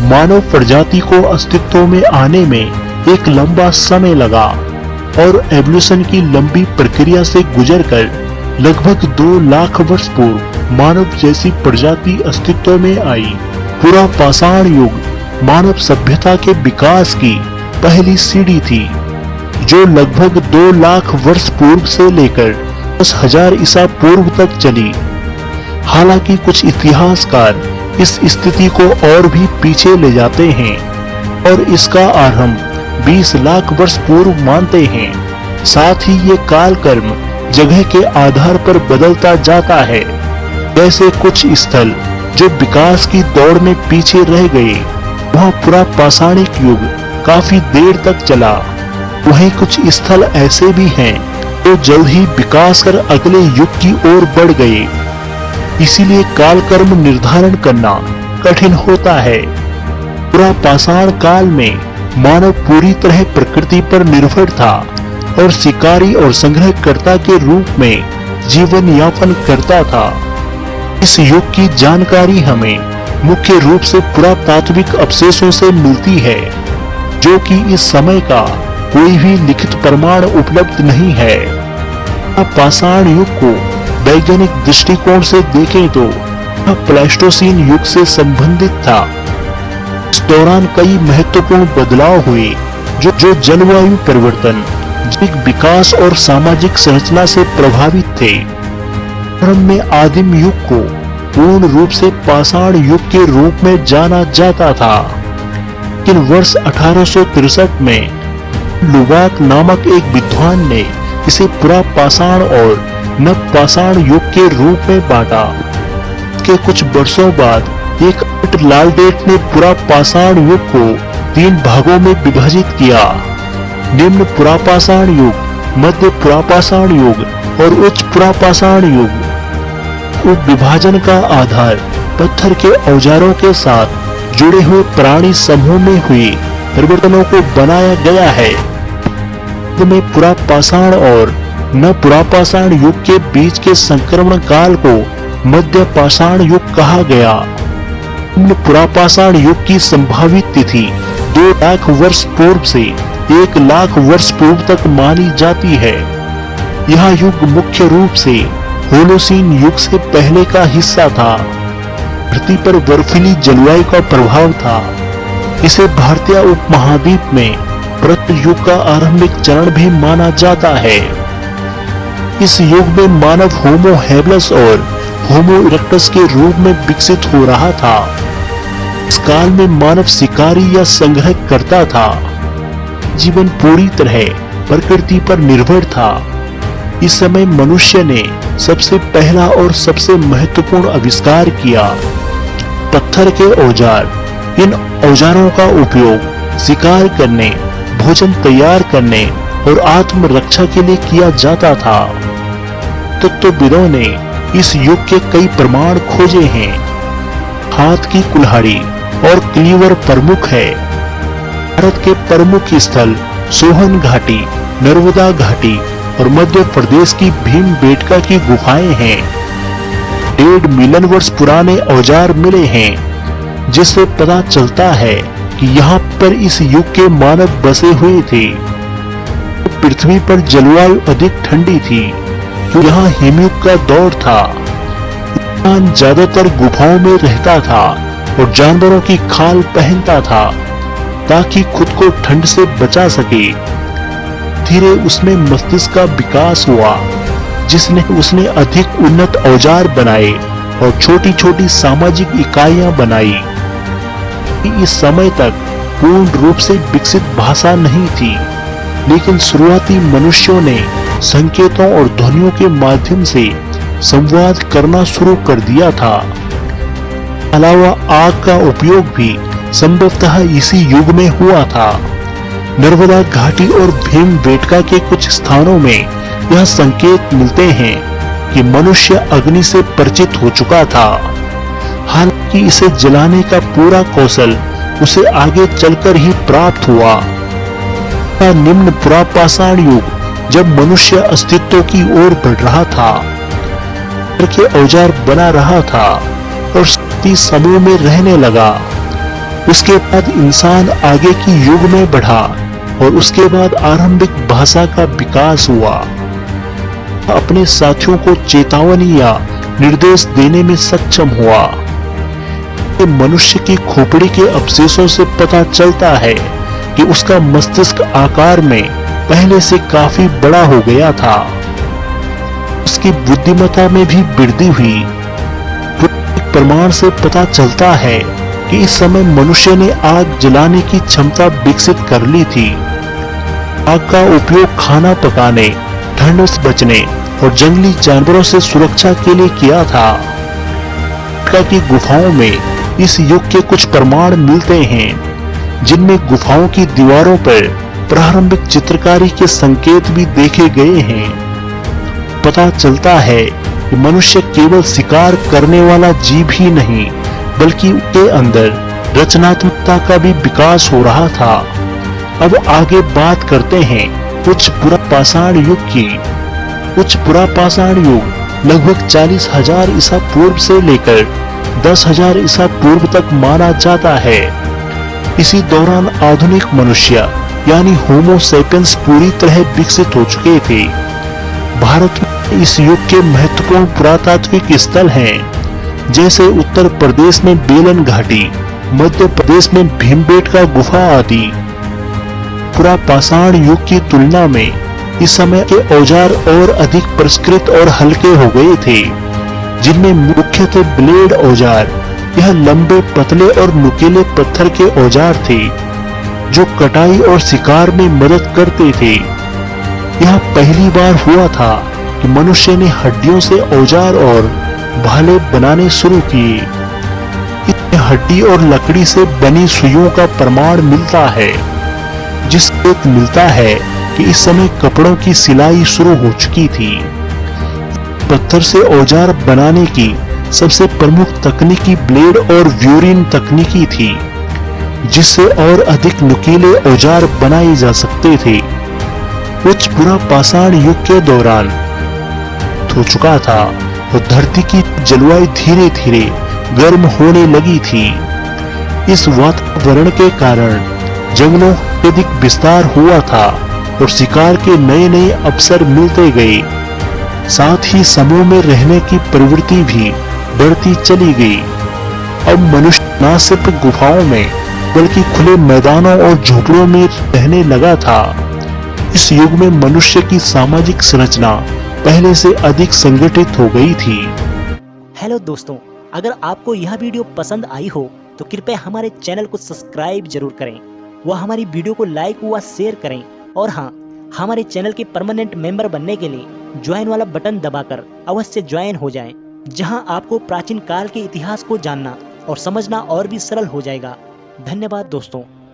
मानव प्रजाति को अस्तित्व में आने में एक लंबा समय लगा और एवोल्यूशन की लंबी प्रक्रिया से गुजरकर लगभग 2 लाख वर्ष पूर्व मानव जैसी प्रजाति अस्तित्व में आई। पूरा पाषाण युग मानव सभ्यता के विकास की पहली सीढ़ी थी, जो लगभग 2 लाख वर्ष पूर्व से लेकर 10,000 ईसा पूर्व तक चली। हालांकि कुछ इतिहासकार इस स्थिति को और भी पीछे ले जाते हैं और इसका आरंभ 20 लाख वर्ष पूर्व मानते हैं। साथ ही ये कालक्रम जगह के आधार पर बदलता जाता है। जैसे कुछ स्थल जो विकास की दौड़ में पीछे रह गए, वहाँ पूरा पाषाणिक युग काफी देर तक चला। वहीं कुछ स्थल ऐसे भी हैं जो जल्द ही विकास कर अगले युग की ओर बढ़ गए। इसीलिए कालक्रम निर्धारण करना कठिन होता है। पूरा पाषाण काल में मानव पूरी तरह प्रकृति पर निर्भर था और शिकारी और संग्रहकर्ता के रूप में जीवन यापन करता था। इस युग की जानकारी हमें मुख्य रूप से पुरातात्विक अवशेषों से मिलती है, जो कि इस समय का कोई भी लिखित प्रमाण उपलब्ध नहीं है। पाषाण युग को वैज्ञानिक दृष्टिकोण से देखें तो यह प्लेस्टोसीन युग से संबंधित था। इस दौरान कई महत्वपूर्ण बदलाव हुए जो जलवायु परिवर्तन, जैविक विकास और सामाजिक संरचना से प्रभावित थे। प्रारंभ में आदिम युग को पूर्ण रूप से पाषाण युग के रूप में जाना जाता था, लेकिन वर्ष 1863 में लुवाक नामक एक विद्वान ने इसे पुरा पाषाण और नव पाषाण युग के रूप में बांटा। के कुछ वर्षों बाद एक लालडेट ने पुरा पाषाण युग को 3 भागों में विभाजित किया। निम्न पुरापाषाण युग, मध्य पुरापाषाण युग और उच्च पुरापाषाण युग। उप विभाजन का आधार पत्थर के औजारों के साथ जुड़े हुए प्राणी समूह में हुए परिवर्तनों को बनाया गया है। में पुरापाषाण और न पुरापाषाण युग के बीच के संक्रमण काल को मध्य पाषाण युग कहा गया। पुरापाषाण युग की संभावित तिथि 2 लाख वर्ष पूर्व से 1 लाख वर्ष पूर्व तक मानी जाती है। यह युग मुख्य रूप से होलोसीन युग से पहले का हिस्सा था। धरती पर बर्फीली जलवायु का प्रभाव था। इसे भारतीय उपमहाद्वीप में प्रत्य युग का आरंभिक चरण भी माना जाता है। इस युग में मानव होमो हैबिलस और होमो इरेक्टस के रूप में विकसित हो रहा था। इस काल में मानव शिकारी या संग्रह करता था। जीवन पूरी तरह प्रकृति पर निर्भर था। इस समय मनुष्य ने सबसे पहला और सबसे महत्वपूर्ण आविष्कार किया, पत्थर के औजार। इन औजारों का उपयोग शिकार करने, भोजन तैयार करने और आत्मरक्षा के लिए किया जाता था। तत्वविदों ने इस युग के कई प्रमाण खोजे हैं। हाथ की कुल्हाड़ी और क्लीवर प्रमुख है। भारत के प्रमुख स्थल सोहन घाटी, नर्मदा घाटी और मध्य प्रदेश की भीमबेटका की गुफाएं हैं। 1.5 मिलियन वर्ष पुराने औजार मिले हैं, जिससे पता चलता है कि यहाँ पर इस युग के मानव बसे हुए थे। पृथ्वी पर जलवायु अधिक ठंडी थी, तो यहाँ हिमयुग का दौर था। इंसान ज्यादातर गुफाओं में रहता था और जानवरों की खाल पहनता था ताकि खुद को ठंड से बचा सके। धीरे उसमें मस्तिष्क का विकास हुआ, जिसने उसने अधिक उन्नत औजार बनाए और छोटी छोटी सामाजिक इकाइयां बनाई। इस समय तक पूर्ण रूप से विकसित भाषा नहीं थी, लेकिन शुरुआती मनुष्यों ने संकेतों और ध्वनियों के माध्यम से संवाद करना शुरू कर दिया था। अलावा आग का उपयोग भी संभवतः इसी युग में हुआ था। नर्मदा घाटी और भीमबेटका के कुछ स्थानों में यह संकेत मिलते हैं कि मनुष्य अग्नि से परिचित हो चुका था। हालांकि इसे जलाने का पूरा कौशल उसे आगे चलकर ही प्राप्त हुआ। निम्न पुरापाषाण युग, जब मनुष्य अस्तित्व की ओर बढ़ रहा था, के औजार बना रहा था और समूह में रहने लगा। उसके बाद इंसान आगे की युग में बढ़ा और उसके बाद आरंभिक भाषा का विकास हुआ। अपने साथियों को चेतावनी या निर्देश देने में सक्षम हुआ। मनुष्य की खोपड़ी के अवशेषों से पता चलता है कि उसका मस्तिष्क आकार में पहले से काफी बड़ा हो गया था। उसकी बुद्धिमत्ता में भी वृद्धि हुई। प्रमाण से पता चलता है कि इस समय मनुष्य ने आग जलाने की क्षमता विकसित कर ली थी। आग का उपयोग खाना पकाने, ठंड से बचने और जंगली जानवरों से सुरक्षा के लिए किया था। की गुफाओं में इस युग के कुछ प्रमाण मिलते हैं, जिनमें गुफाओं की दीवारों पर प्रारंभिक चित्रकारी के संकेत भी देखे गए हैं। पता चलता है कि मनुष्य केवल शिकार करने वाला जीव ही नहीं, बल्कि उसके अंदर रचनात्मकता का भी विकास हो रहा था। अब आगे बात करते हैं उच्च पुरापाषाण युग की। उच्च पुरापाषाण युग लगभग 40,000 ईसा पूर्व से लेकर 10,000 ईसा पूर्व तक माना जाता है। इसी दौरान आधुनिक मनुष्य यानी होमो सेपियंस पूरी तरह विकसित हो चुके थे। भारत में इस युग के महत्वपूर्ण पुरातात्विक स्थल हैं, जैसे उत्तर प्रदेश में बेलन घाटी, मध्य प्रदेश में भीमबेटका गुफा आदि। पुरापाषाण युग की तुलना में इस समय के औजार और अधिक परिष्कृत और हल्के हो गए थे, जिनमें मुख्यतः ब्लेड औजार, यह लंबे, पतले और नुकीले पत्थर के औजार थे जो कटाई और शिकार में मदद करते थे। यह पहली बार हुआ था कि मनुष्य ने हड्डियों से औजार और भाले बनाने शुरू किए। इसमें हड्डी और लकड़ी से बनी सुइयों का प्रमाण मिलता है, जिससे मिलता है कि इस समय कपड़ों की सिलाई शुरू हो चुकी थी। पत्थर से औजार बनाने की सबसे प्रमुख तकनीकी ब्लेड और व्यूरिन तकनीकी थी, जिससे और अधिक नुकीले औजार बनाए जा सकते थे। उच्च पुरापाषाण युग के दौरान हो चुका था और धरती की जलवायु धीरे धीरे गर्म होने लगी थी। इस वातावरण के कारण जंगलों का अधिक विस्तार हुआ था और शिकार के नए नए अवसर मिलते गए। साथ ही समूह में रहने की प्रवृत्ति भी बढ़ती चली गई। अब मनुष्य न सिर्फ गुफाओं में बल्कि खुले मैदानों और झोपड़ियों में रहने लगा था। इस युग में मनुष्य की सामाजिक संरचना पहले से अधिक संगठित हो गई थी। हेलो दोस्तों, अगर आपको यह वीडियो पसंद आई हो तो कृपया हमारे चैनल को सब्सक्राइब जरूर करें, व हमारी वीडियो को लाइक व शेयर करें। और हाँ, हमारे चैनल के परमानेंट मेंबर बनने के लिए ज्वाइन वाला बटन दबाकर अवश्य ज्वाइन हो जाएं, जहां आपको प्राचीन काल के इतिहास को जानना और समझना और भी सरल हो जाएगा। धन्यवाद दोस्तों।